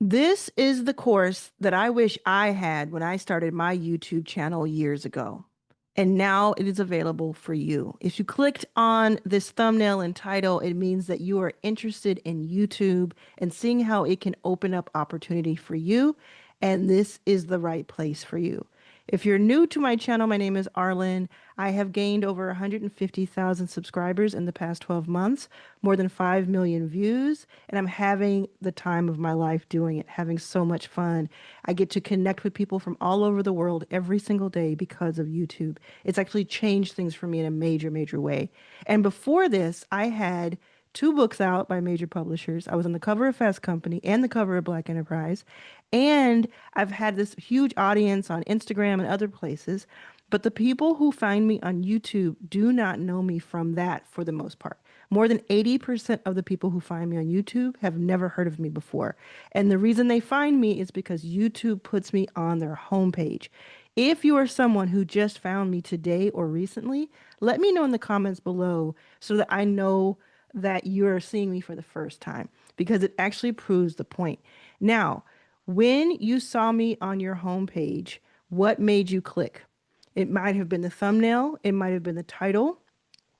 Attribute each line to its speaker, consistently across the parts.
Speaker 1: This is the course that I wish I had when I started my YouTube channel years ago. And now it is available for you. If you clicked on this thumbnail and title, it means that you are interested in YouTube and seeing how it can open up opportunity for you. And this is the right place for you. If you're new to my channel, my name is Arlan. I have gained over 150,000 subscribers in the past 12 months, more than 5 million views, and I'm having the time of my life doing it, having so much fun. I get to connect with people from all over the world every single day because of YouTube. It's actually changed things for me in a major, major way. And before this, I had two books out by major publishers. I was on the cover of Fast Company and the cover of Black Enterprise. And I've had this huge audience on Instagram and other places. But the people who find me on YouTube do not know me from that for the most part. More than 80% of the people who find me on YouTube have never heard of me before. And the reason they find me is because YouTube puts me on their homepage. If you are someone who just found me today or recently, let me know in the comments below so that I know that you're seeing me for the first time because it actually proves the point. Now, when you saw me on your homepage, what made you click? It might have been the thumbnail, it might have been the title,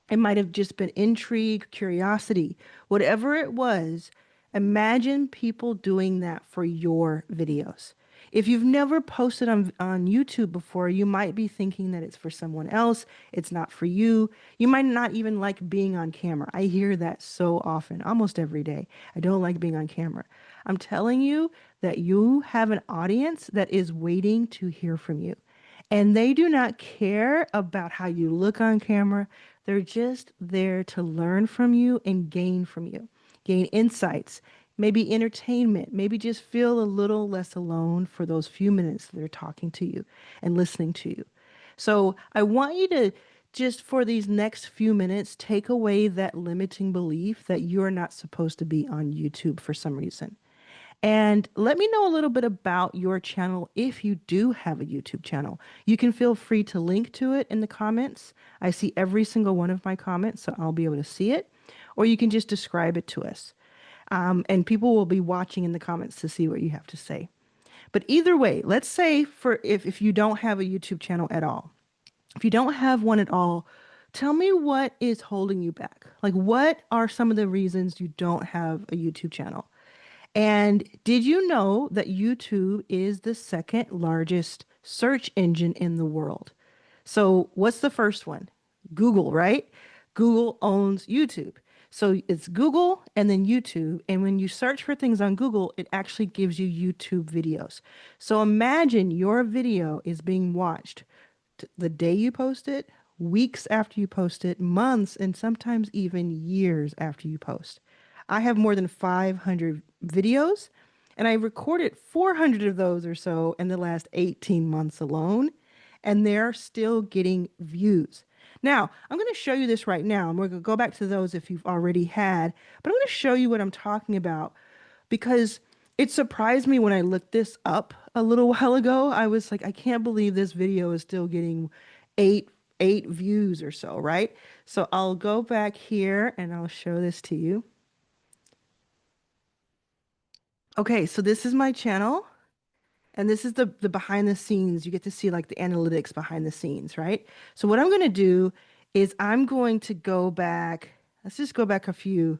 Speaker 1: it might have just been intrigue, curiosity, whatever it was. Imagine people doing that for your videos. If you've never posted on YouTube before, you might be thinking that it's for someone else. It's not for you. You might not even like being on camera. I hear that so often, almost every day. I don't like being on camera. I'm telling you that you have an audience that is waiting to hear from you. And they do not care about how you look on camera. They're just there to learn from you and gain from you, gain insights, maybe entertainment, maybe just feel a little less alone for those few minutes that they're talking to you and listening to you. So I want you to just for these next few minutes, take away that limiting belief that you're not supposed to be on YouTube for some reason. And let me know a little bit about your channel if you do have a YouTube channel. You can feel free to link to it in the comments. I see every single one of my comments, so I'll be able to see it. Or you can just describe it to us. And people will be watching in the comments to see what you have to say. But either way, let's say for if you don't have a YouTube channel at all, if you don't have one at all, tell me what is holding you back. Like, what are some of the reasons you don't have a YouTube channel? And did you know that YouTube is the second largest search engine in the world? So, what's the first one? Google, right? Google owns YouTube. So, it's Google and then YouTube. And when you search for things on Google, it actually gives you YouTube videos. So, imagine your video is being watched the day you post it, weeks after you post it, months, and sometimes even years after you post. I have more than 500 videos, and I recorded 400 of those or so in the last 18 months alone, and they're still getting views. Now, I'm going to show you this right now, and we're going to go back to those if you've already had, but I'm going to show you what I'm talking about because it surprised me when I looked this up a little while ago. I was like, I can't believe this video is still getting eight views or so, right? So I'll go back here and I'll show this to you. Okay, so this is my channel, and this is the behind the scenes. You get to see like the analytics behind the scenes, right? So what I'm going to do is I'm going to go back. Let's just go back a few.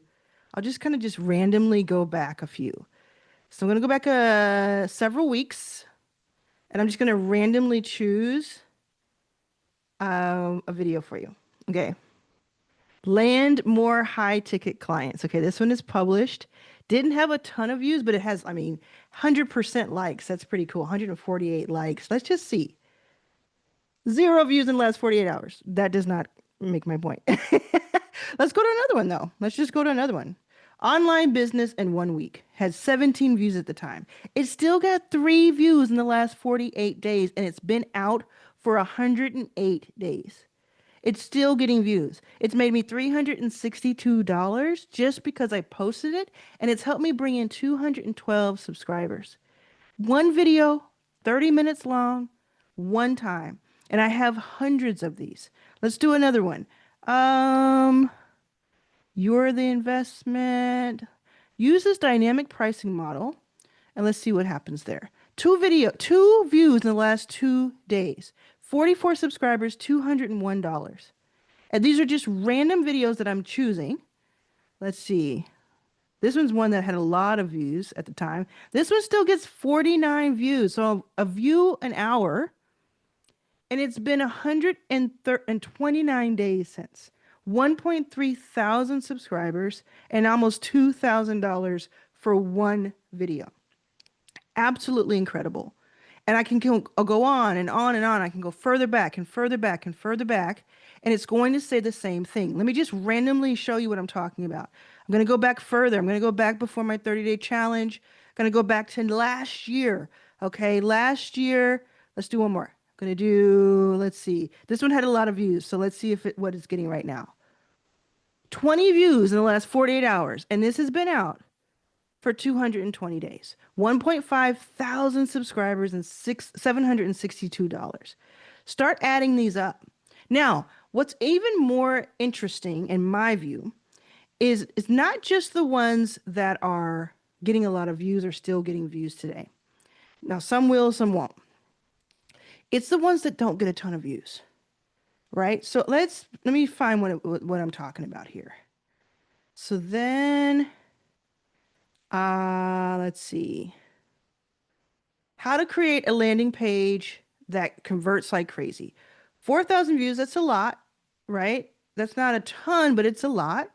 Speaker 1: I'll just kind of just randomly go back a few. So I'm going to go back several weeks, and I'm just going to randomly choose a video for you. Okay. Land more high ticket clients. Okay, this one is published. Didn't have a ton of views, but it has, I mean, 100% likes. That's pretty cool. 148 likes. Let's just see. Zero views in the last 48 hours. That does not make my point. Let's go to another one, though. Let's just go to another one. Online business in 1 week had 17 views at the time. It still got 3 views in the last 48 days, and it's been out for 108 days. It's still getting views. It's made me $362 just because I posted it, and it's helped me bring in 212 subscribers. One video, 30 minutes long, one time. And I have hundreds of these. Let's do another one. You're the investment. Use this dynamic pricing model and let's see what happens there. Two views in the last 2 days, 44 subscribers, $201. And these are just random videos that I'm choosing. Let's see. This one's one that had a lot of views at the time. This one still gets 49 views. So a view an hour. And it's been 129 days since. 1.3 thousand subscribers and almost $2,000 for one video. Absolutely incredible. And I'll go on and on and on. I can go further back and further back and further back, and it's going to say the same thing. Let me just randomly show you what I'm talking about. I'm going to go back further. I'm going to go back before my 30-day challenge. I'm going to go back to last year. Okay, last year. Let's do one more. I'm going to do, let's see. This one had a lot of views, so let's see what it's getting right now. 20 views in the last 48 hours, and this has been out for 220 days. 1.5 thousand subscribers and $762. Start adding these up. Now, what's even more interesting in my view is it's not just the ones that are getting a lot of views or still getting views today. Now, some will, some won't. It's the ones that don't get a ton of views, right? So let me find what I'm talking about here. So then, let's see. How to create a landing page that converts like crazy. 4,000 views, that's a lot, right? That's not a ton, but it's a lot.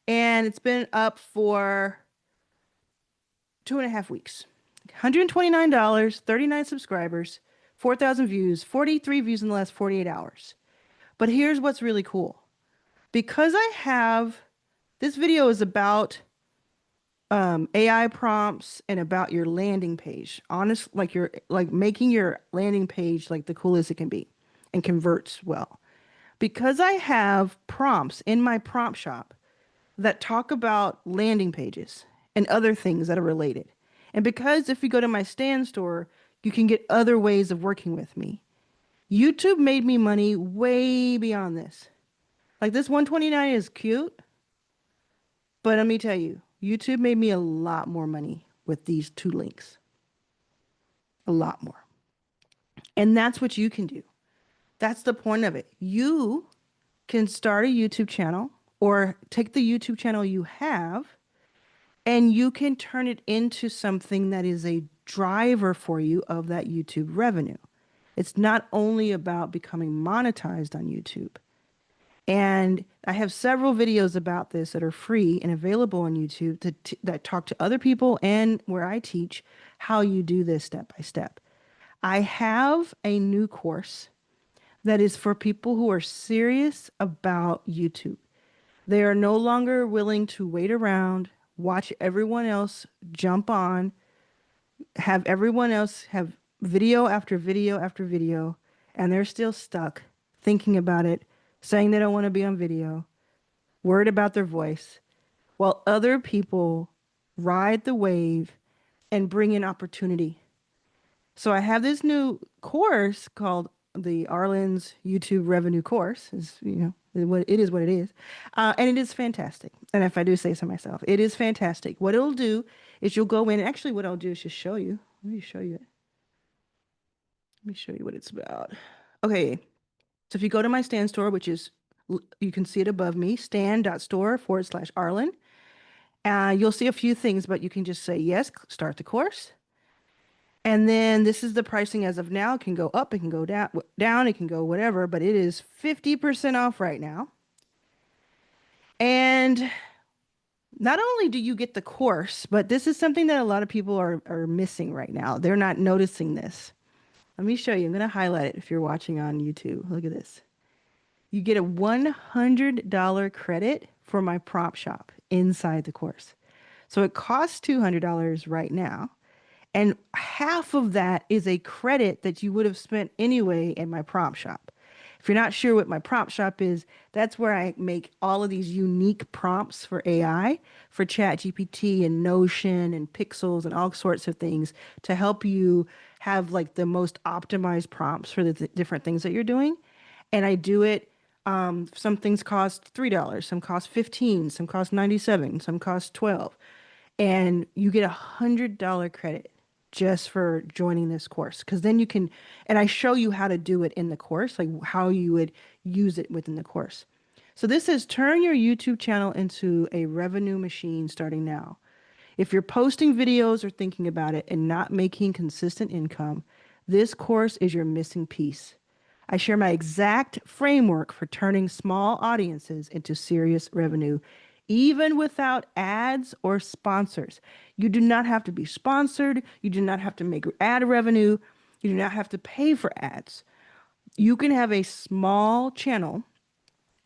Speaker 1: And it's been up for 2.5 weeks. $129, 39 subscribers, 4,000 views, 43 views in the last 48 hours. But here's what's really cool. Because this video is about AI prompts and about your landing page. Like making your landing page like the coolest it can be and converts well. Because I have prompts in my prompt shop that talk about landing pages and other things that are related. And because if you go to my stand store, you can get other ways of working with me. YouTube made me money way beyond this. Like this 129 is cute, but let me tell you, YouTube made me a lot more money with these 2 links. A lot more. And that's what you can do. That's the point of it. You can start a YouTube channel or take the YouTube channel you have and you can turn it into something that is a driver for you of that YouTube revenue. It's not only about becoming monetized on YouTube. And I have several videos about this that are free and available on YouTube that talk to other people and where I teach how you do this step by step. I have a new course that is for people who are serious about YouTube. They are no longer willing to wait around, watch everyone else jump on, have everyone else have video after video after video, and they're still stuck thinking about it, saying they don't want to be on video, worried about their voice, while other people ride the wave and bring in opportunity. So I have this new course called the Arlan's YouTube Revenue Course. It is what it is. And it is fantastic. And if I do say so myself, it is fantastic. What it'll do is you'll go in. Actually, what I'll do is just show you. Let me show you it. Let me show you what it's about. Okay. So if you go to my stand store, which is, you can see it above me, stand.store/Arlan. You'll see a few things, but you can just say, yes, start the course. And then this is the pricing as of now. It can go up, it can go down, it can go whatever, but it is 50% off right now. And not only do you get the course, but this is something that a lot of people are missing right now. They're not noticing this. Let me show you. I'm going to highlight it if you're watching on YouTube. Look at this. You get a $100 credit for my prompt shop inside the course. So it costs $200 right now. And half of that is a credit that you would have spent anyway in my prompt shop. If you're not sure what my prompt shop is, that's where I make all of these unique prompts for AI, for ChatGPT and Notion and Pixels and all sorts of things to help you have like the most optimized prompts for the different things that you're doing. And I do it. Some things cost $3, some cost $15, some cost $97, some cost $12, and you get $100 credit. just for joining this course. Because then you can, and I show you how to do it in the course, like how you would use it within the course. So this says turn your YouTube channel into a revenue machine starting now. If you're posting videos or thinking about it and not making consistent income, this course is your missing piece. I share my exact framework for turning small audiences into serious revenue, even without ads or sponsors. You do not have to be sponsored. You do not have to make ad revenue. You do not have to pay for ads. You can have a small channel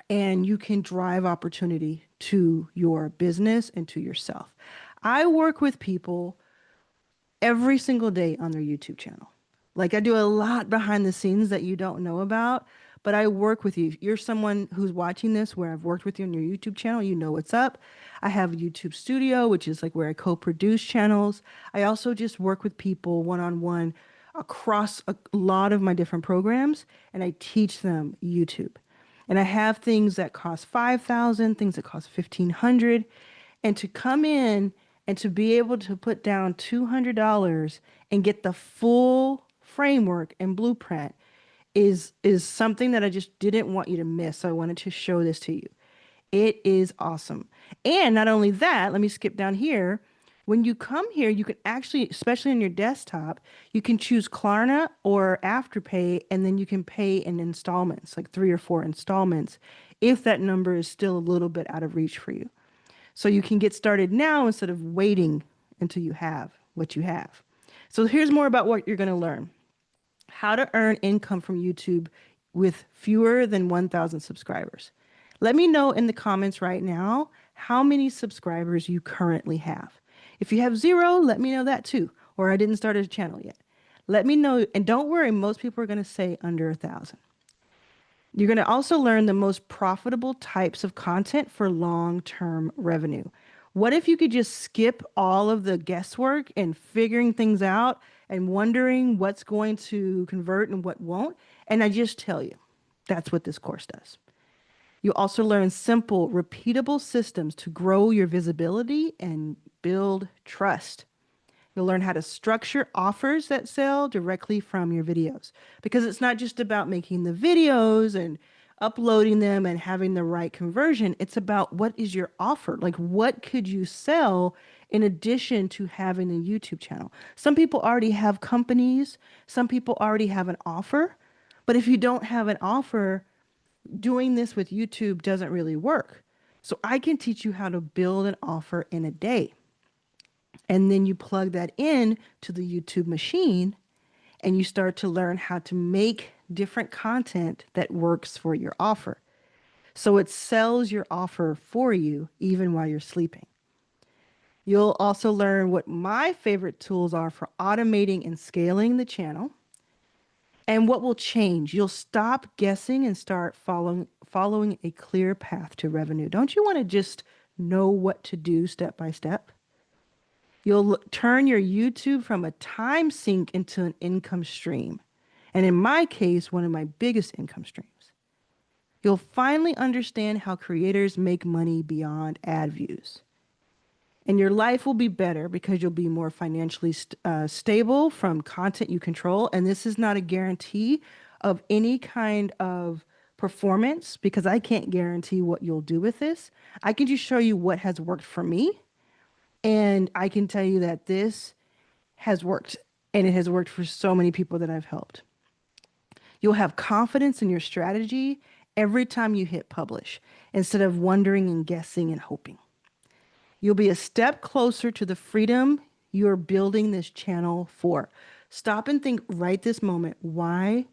Speaker 1: and you can drive opportunity to your business and to yourself. I work with people every single day on their YouTube channel. Like I do a lot behind the scenes that you don't know about, but I work with you. If you're someone who's watching this where I've worked with you on your YouTube channel, you know what's up. I have a YouTube studio, which is like where I co-produce channels. I also just work with people one-on-one across a lot of my different programs, and I teach them YouTube. And I have things that cost 5,000, things that cost 1,500, and to come in and to be able to put down $200 and get the full framework and blueprint is something that I just didn't want you to miss. So I wanted to show this to you. It is awesome. And not only that, let me skip down here. When you come here, you can actually, especially on your desktop, you can choose Klarna or Afterpay, and then you can pay in installments, like 3 or 4 installments, if that number is still a little bit out of reach for you. So you can get started now instead of waiting until you have what you have. So here's more about what you're going to learn. How to earn income from YouTube with fewer than 1,000 subscribers. Let me know in the comments right now how many subscribers you currently have. If you have 0, let me know that too. Or I didn't start a channel yet. Let me know. And don't worry, most people are going to say under 1,000. You're going to also learn the most profitable types of content for long-term revenue. What if you could just skip all of the guesswork and figuring things out and wondering what's going to convert and what won't? And I just tell you, that's what this course does. You'll also learn simple, repeatable systems to grow your visibility and build trust. You'll learn how to structure offers that sell directly from your videos, because it's not just about making the videos and uploading them and having the right conversion. It's about what is your offer? Like, what could you sell in addition to having a YouTube channel? Some people already have companies, some people already have an offer, but if you don't have an offer, doing this with YouTube doesn't really work. So I can teach you how to build an offer in a day. And then you plug that in to the YouTube machine and you start to learn how to make different content that works for your offer. So it sells your offer for you even while you're sleeping. You'll also learn what my favorite tools are for automating and scaling the channel. And what will change? You'll stop guessing and start following a clear path to revenue. Don't you want to just know what to do step by step? You'll turn your YouTube from a time sink into an income stream. And in my case, one of my biggest income streams. You'll finally understand how creators make money beyond ad views. And your life will be better because you'll be more financially stable from content you control. And this is not a guarantee of any kind of performance, because I can't guarantee what you'll do with this. I can just show you what has worked for me. And I can tell you that this has worked, and it has worked for so many people that I've helped. You'll have confidence in your strategy every time you hit publish, instead of wondering and guessing and hoping. You'll be a step closer to the freedom you're building this channel for. Stop and think right this moment. Why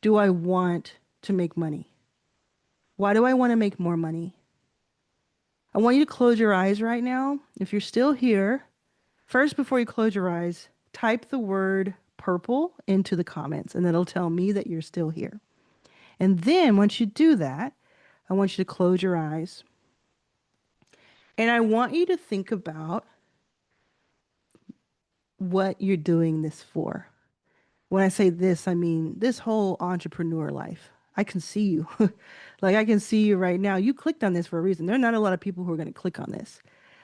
Speaker 1: do I want to make money? Why do I want to make more money? I want you to close your eyes right now. If you're still here, first, before you close your eyes, type the word purple into the comments, and it'll tell me that you're still here. And then once you do that, I want you to close your eyes. And I want you to think about what you're doing this for. When I say this, I mean this whole entrepreneur life. I can see you. Like I can see you right now. You clicked on this for a reason. There are not a lot of people who are going to click on this.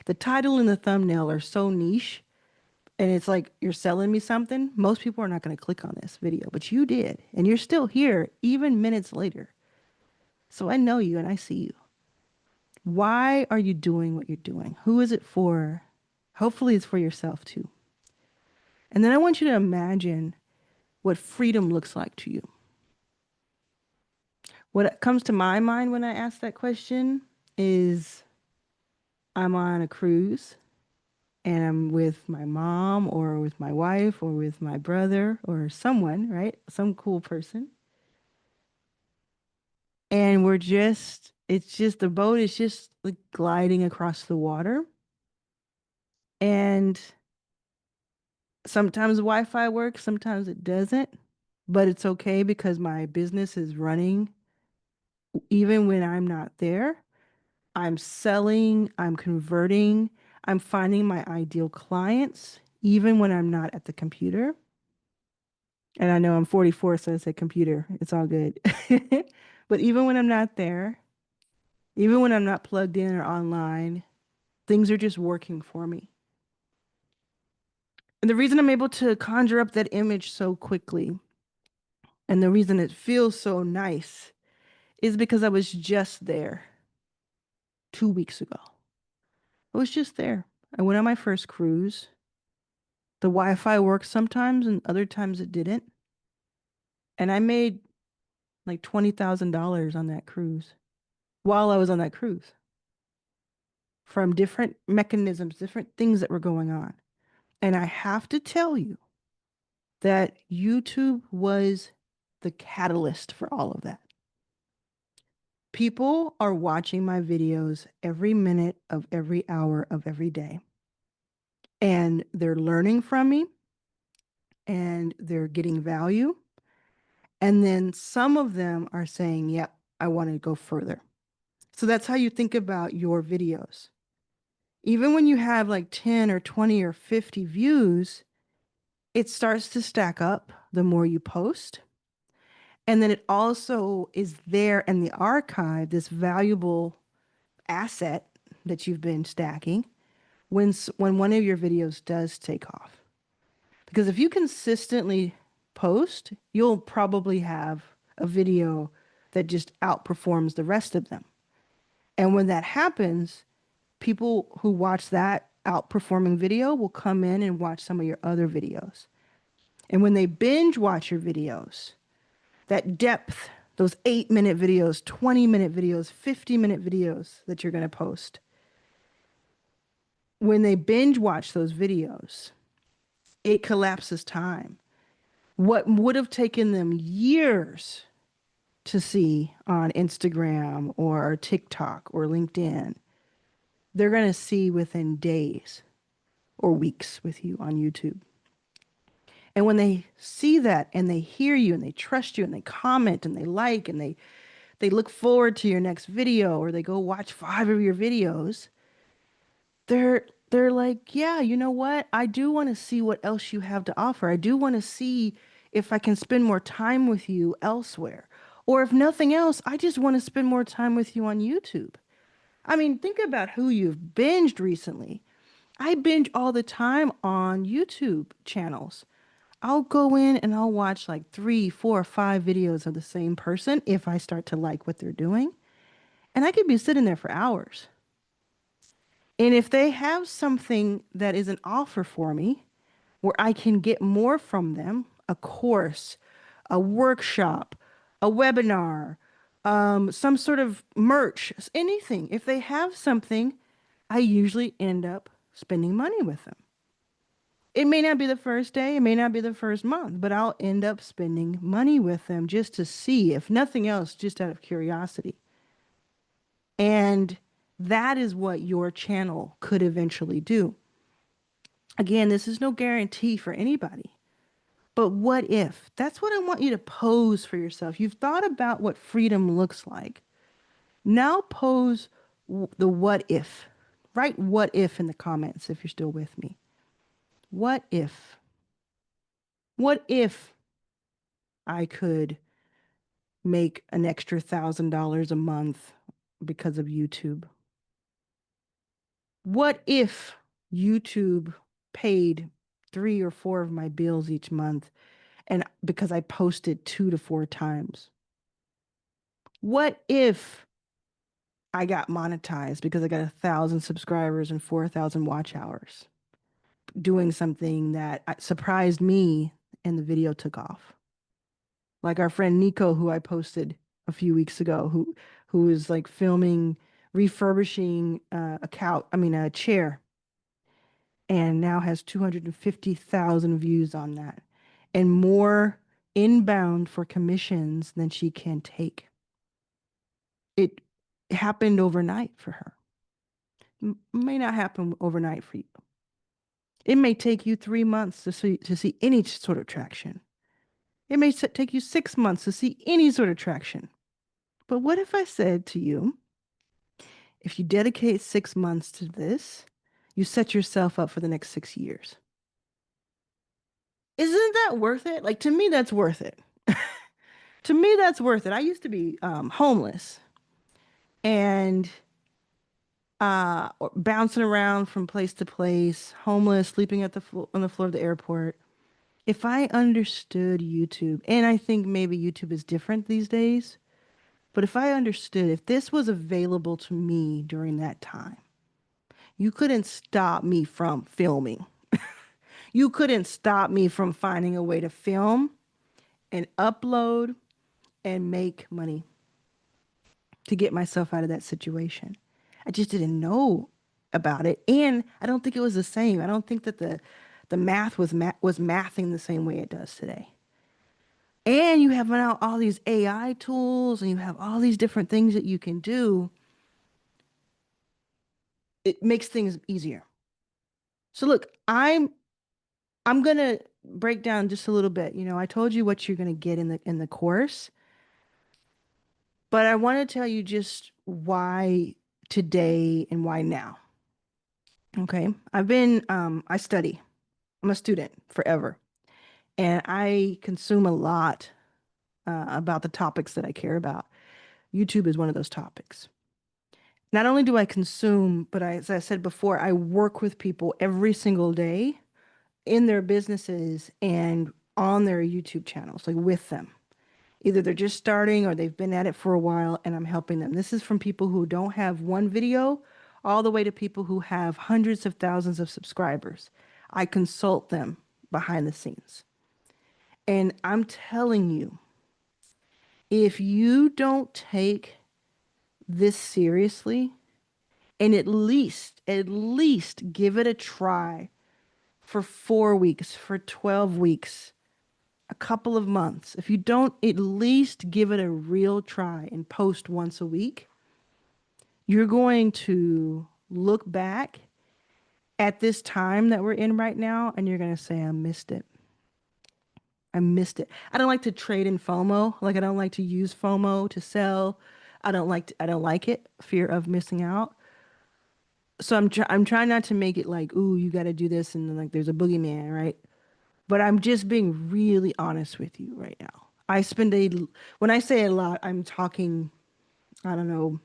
Speaker 1: The title and the thumbnail are so niche And it's like, you're selling me something. Most people are not going to click on this video, but you did. And you're still here even minutes later. So I know you and I see you. Why are you doing what you're doing? Who is it for? Hopefully it's for yourself too. And then I want you to imagine what freedom looks like to you. What comes to my mind when I ask that question is I'm on a cruise and I'm with my mom or with my wife or with my brother or someone, right? Some cool person. And it's just the boat is just like gliding across the water. And sometimes Wi-Fi works, sometimes it doesn't, but it's okay because my business is running even when I'm not there. I'm selling, I'm converting, I'm finding my ideal clients, even when I'm not at the computer. And I know I'm 44, so I said computer. It's all good. But even when I'm not there, even when I'm not plugged in or online, things are just working for me. And the reason I'm able to conjure up that image so quickly and the reason it feels so nice is because I was just there 2 weeks ago. I was just there. I went on my first cruise. The Wi-Fi worked sometimes and other times it didn't. And I made like $20,000 on that cruise while I was on that cruise from different mechanisms, different things that were going on. And I have to tell you that YouTube was the catalyst for all of that. People are watching my videos every minute of every hour of every day. And they're learning from me and they're getting value. And then some of them are saying, yep, I want to go further. So that's how you think about your videos. Even when you have like 10 or 20 or 50 views, it starts to stack up the more you post. And then it also is there in the archive, this valuable asset that you've been stacking when one of your videos does take off. Because if you consistently post, you'll probably have a video that just outperforms the rest of them. And when that happens, people who watch that outperforming video will come in and watch some of your other videos. And when they binge watch your videos, that depth, those 8-minute videos, 20-minute videos, 50-minute videos that you're going to post, when they binge watch those videos, it collapses time. What would have taken them years to see on Instagram or TikTok or LinkedIn, they're going to see within days or weeks with you on YouTube. And when they see that and they hear you and they trust you and they comment and they like and they look forward to your next video or they go watch 5 of your videos, they're like, yeah, you know what? I do want to see what else you have to offer. I do want to see if I can spend more time with you elsewhere. Or if nothing else, I just want to spend more time with you on YouTube. I mean, think about who you've binged recently. I binge all the time on YouTube channels. I'll go in and I'll watch like 3, 4, 5 videos of the same person if I start to like what they're doing. And I could be sitting there for hours. And if they have something that is an offer for me where I can get more from them, a course, a workshop, a webinar, some sort of merch, anything, if they have something, I usually end up spending money with them. It may not be the first day, it may not be the first month, but I'll end up spending money with them just to see, if nothing else, just out of curiosity. And that is what your channel could eventually do. Again, this is no guarantee for anybody. But what if? That's what I want you to pose for yourself. You've thought about what freedom looks like. Now pose the what if. Write what if in the comments if you're still with me. What if? What if I could make an extra $1,000 a month because of YouTube? What if YouTube paid three or four of my bills each month, and because I posted 2 to 4 times. What if I got monetized because I got 1,000 subscribers and 4,000 watch hours doing something that surprised me and the video took off? Like our friend Nico, who I posted a few weeks ago, who was like filming refurbishing a chair, and now has 250,000 views on that, and more inbound for commissions than she can take. It happened overnight for her. May not happen overnight for you. It may take you 3 months to see any sort of traction. It may take you 6 months to see any sort of traction. But what if I said to you, if you dedicate 6 months to this, you set yourself up for the next 6 years? Isn't that worth it? Like, to me, that's worth it. To me, that's worth it. I used to be homeless and bouncing around from place to place, homeless, sleeping on the floor of the airport. If I understood YouTube, and I think maybe YouTube is different these days, but if I understood, if this was available to me during that time, you couldn't stop me from filming. You couldn't stop me from finding a way to film and upload and make money to get myself out of that situation. I just didn't know about it, and I don't think it was the same. I don't think that the math was mathing the same way it does today. And you have now all these AI tools, and you have all these different things that you can do. It makes things easier. So look, I'm gonna break down just a little bit. I told you what you're gonna get in the course, but I want to tell you just why today and why now. Okay. I study. I'm a student forever, and I consume a lot about the topics that I care about. YouTube is one of those topics. Not only do I consume, but as I said before, I work with people every single day in their businesses and on their YouTube channels, like with them. Either they're just starting or they've been at it for a while, and I'm helping them. This is from people who don't have one video all the way to people who have hundreds of thousands of subscribers. I consult them behind the scenes. And I'm telling you, if you don't take this seriously and at least give it a try for 4 weeks, for 12 weeks, a couple of months, if you don't at least give it a real try and post once a week, you're going to look back at this time that we're in right now and you're going to say, I missed it. I missed it. I don't like to trade in FOMO. Like, I don't like to use FOMO to sell. I don't like it. Fear of missing out. So I'm trying not to make it like, ooh, you got to do this, and then like there's a boogeyman, right? But I'm just being really honest with you right now. When I say a lot, I'm talking, I don't know,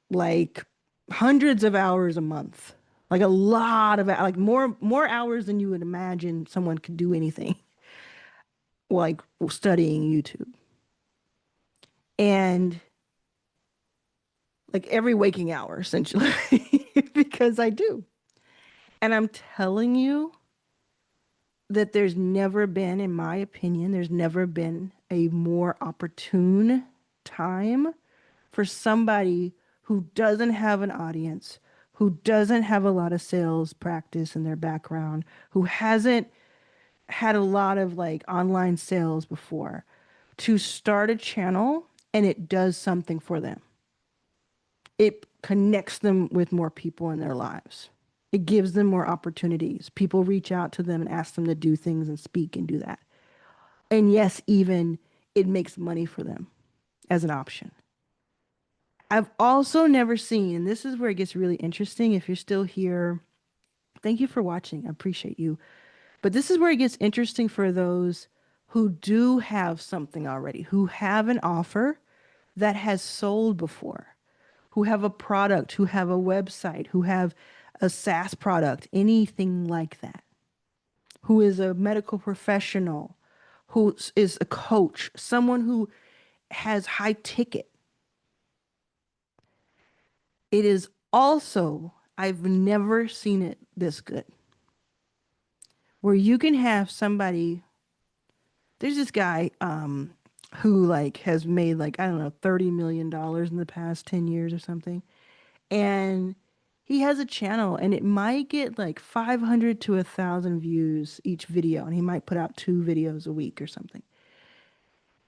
Speaker 1: like hundreds of hours a month. Like a lot of, like more hours than you would imagine someone could do anything, like studying YouTube. And like every waking hour, essentially, because I do. And I'm telling you that there's never been, in my opinion, there's never been a more opportune time for somebody who doesn't have an audience, who doesn't have a lot of sales practice in their background, who hasn't had a lot of like online sales before, to start a channel, and it does something for them. It connects them with more people in their lives. It gives them more opportunities. People reach out to them and ask them to do things and speak and do that. And yes, even it makes money for them as an option. I've also never seen, and this is where it gets really interesting. If you're still here, thank you for watching. I appreciate you. But this is where it gets interesting for those who do have something already, who have an offer that has sold before, who have a product, who have a website, who have a SaaS product, anything like that. who is a medical professional, who is a coach, someone who has high ticket. It is also, I've never seen it this good, where you can have somebody, there's this guy who like has made like, I don't know, $30 million dollars in the past 10 years or something. And he has a channel and it might get like 500 to 1,000 views each video. And he might put out 2 videos a week or something.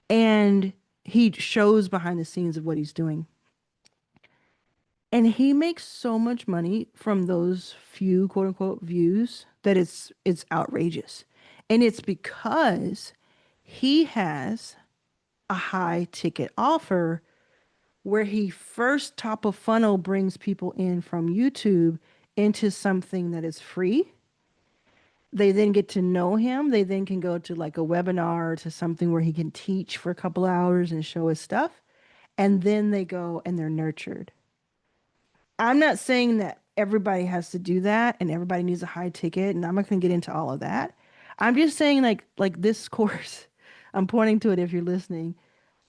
Speaker 1: And he shows behind the scenes of what he's doing. And he makes so much money from those few quote unquote views that it's outrageous. And it's because he has a high ticket offer where he first top of funnel brings people in from YouTube into something that is free. They then get to know him. They then can go to like a webinar or to something where he can teach for a couple hours and show his stuff. And then they go and they're nurtured. I'm not saying that everybody has to do that and everybody needs a high ticket, and I'm not going to get into all of that. I'm just saying like this course, I'm pointing to it if you're listening.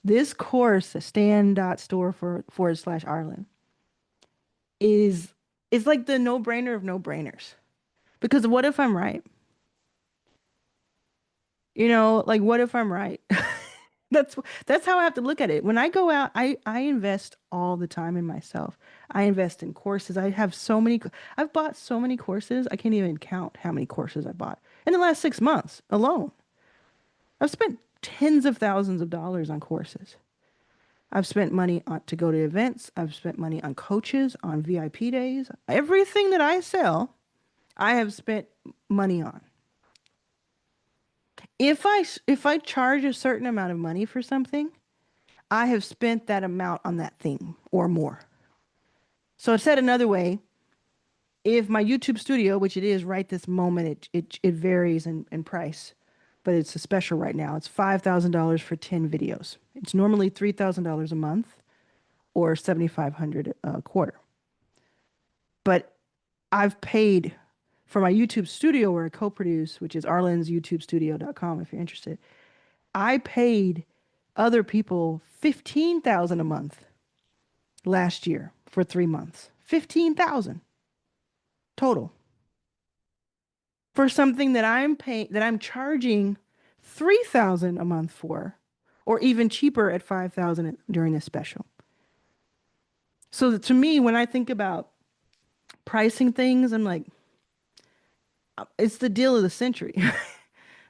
Speaker 1: This course, stan.store forward slash Arlan, is like the no-brainer of no-brainers. Because what if I'm right? Like what if I'm right? That's that's how I have to look at it. When I go out, I invest all the time in myself. I invest in courses. I've bought so many courses. I can't even count how many courses I bought in the last 6 months alone. I've spent tens of thousands of dollars on courses. I've spent money on to go to events. I've spent money on coaches, on VIP days. Everything that I sell, I have spent money on. If I charge a certain amount of money for something, I have spent that amount on that thing or more. So said another way, if my YouTube studio, which it is right this moment, it varies in price, but it's a special right now. It's $5,000 for 10 videos. It's normally $3,000 a month or 7,500 a quarter. But I've paid for my YouTube studio where I co-produce, which is arlansYouTubeStudio.com if you're interested. I paid other people 15,000 a month last year for 3 months. 15,000 total for something that I'm charging 3,000 a month for, or even cheaper at 5,000 during this special. So to me, when I think about pricing things, I'm like, it's the deal of the century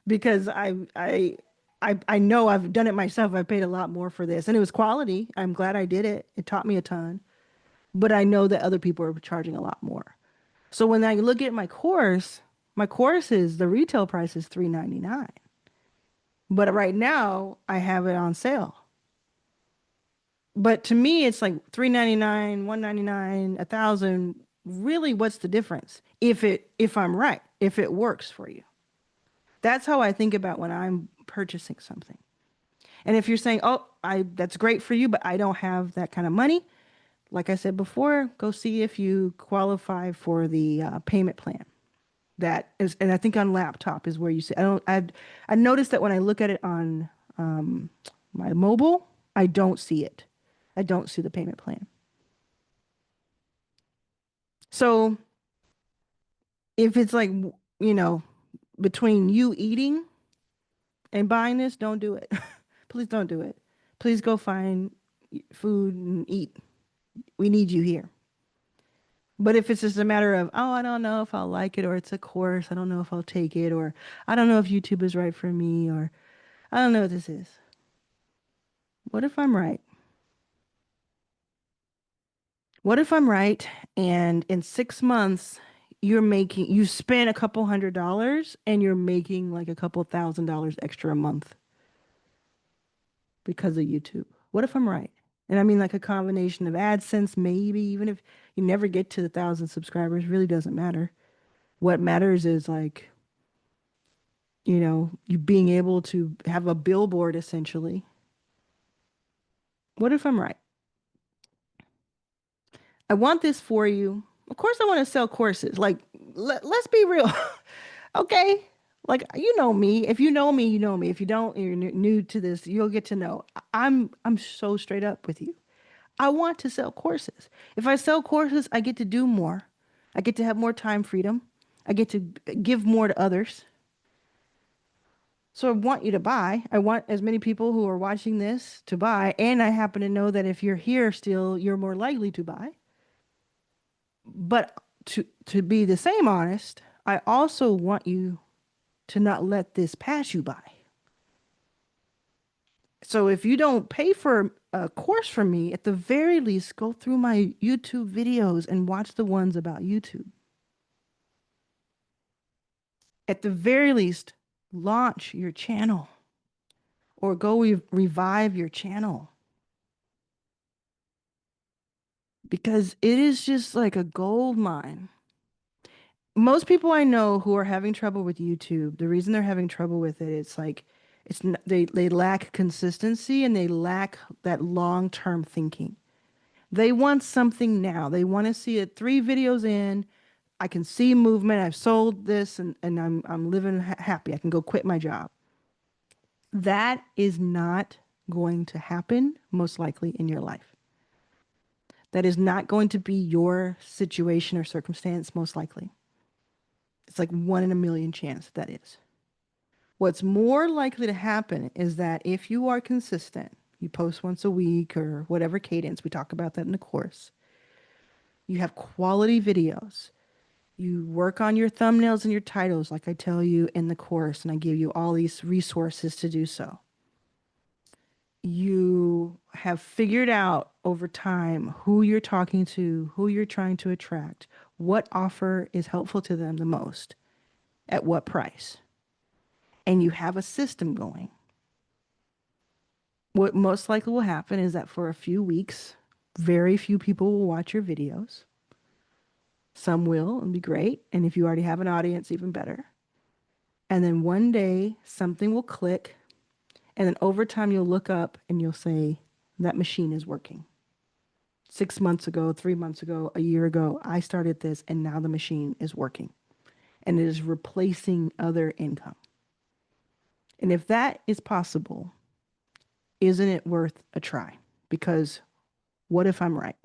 Speaker 1: because I know I've done it myself. I paid a lot more for this and it was quality. I'm glad I did it. It taught me a ton, but I know that other people are charging a lot more. So when I look at my course is the retail price is $399. But right now I have it on sale. But to me, it's like $399, $199, 1,000. Really, what's the difference? If I'm right, if it works for you. That's how I think about when I'm purchasing something. And if you're saying, "Oh, I that's great for you, but I don't have that kind of money," like I said before, go see if you qualify for the payment plan. That is, and I think on laptop is where you see. I noticed that when I look at it on my mobile, I don't see it. I don't see the payment plan. So if it's like, you know, between you eating and buying this, don't do it. Please don't do it. Please go find food and eat. We need you here. But if it's just a matter of, oh, I don't know if I'll like it, or it's a course, I don't know if I'll take it, or I don't know if YouTube is right for me, or I don't know what this is. What if I'm right? What if I'm right and in 6 months you spend a couple $100 and you're making like a couple $1,000 extra a month because of YouTube? What if I'm right? And I mean like a combination of AdSense, maybe even if you never get to 1,000 subscribers, really doesn't matter. What matters is like, you being able to have a billboard essentially. What if I'm right? I want this for you. Of course, I want to sell courses. Like, let's be real. Okay. Like, you know me. If you know me, you know me. If you don't, you're new to this, you'll get to know. I'm so straight up with you. I want to sell courses. If I sell courses, I get to do more. I get to have more time freedom. I get to give more to others. So I want you to buy. I want as many people who are watching this to buy. And I happen to know that if you're here still, you're more likely to buy. But to be the same honest, I also want you to not let this pass you by. So if you don't pay for a course from me, at the very least, go through my YouTube videos and watch the ones about YouTube. At the very least, launch your channel or go revive your channel because it is just like a gold mine. Most people I know who are having trouble with YouTube, the reason they're having trouble with it, it's like they lack consistency and they lack that long-term thinking. They want something now. They want to see it 3 videos in. I can see movement. I've sold this and I'm living happy. I can go quit my job. That is not going to happen most likely in your life. That is not going to be your situation or circumstance most likely. It's like 1 in a million chance that is. What's more likely to happen is that if you are consistent, you post once a week or whatever cadence, we talk about that in the course. You have quality videos. You work on your thumbnails and your titles, like I tell you in the course, and I give you all these resources to do so. You have figured out over time who you're talking to, who you're trying to attract, what offer is helpful to them the most, at what price. And you have a system going. What most likely will happen is that for a few weeks, very few people will watch your videos. Some will and be great. And if you already have an audience, even better. And then one day something will click. And then over time, you'll look up and you'll say, that machine is working. 6 months ago, 3 months ago, a year ago, I started this and now the machine is working and it is replacing other income. And if that is possible, isn't it worth a try? Because what if I'm right?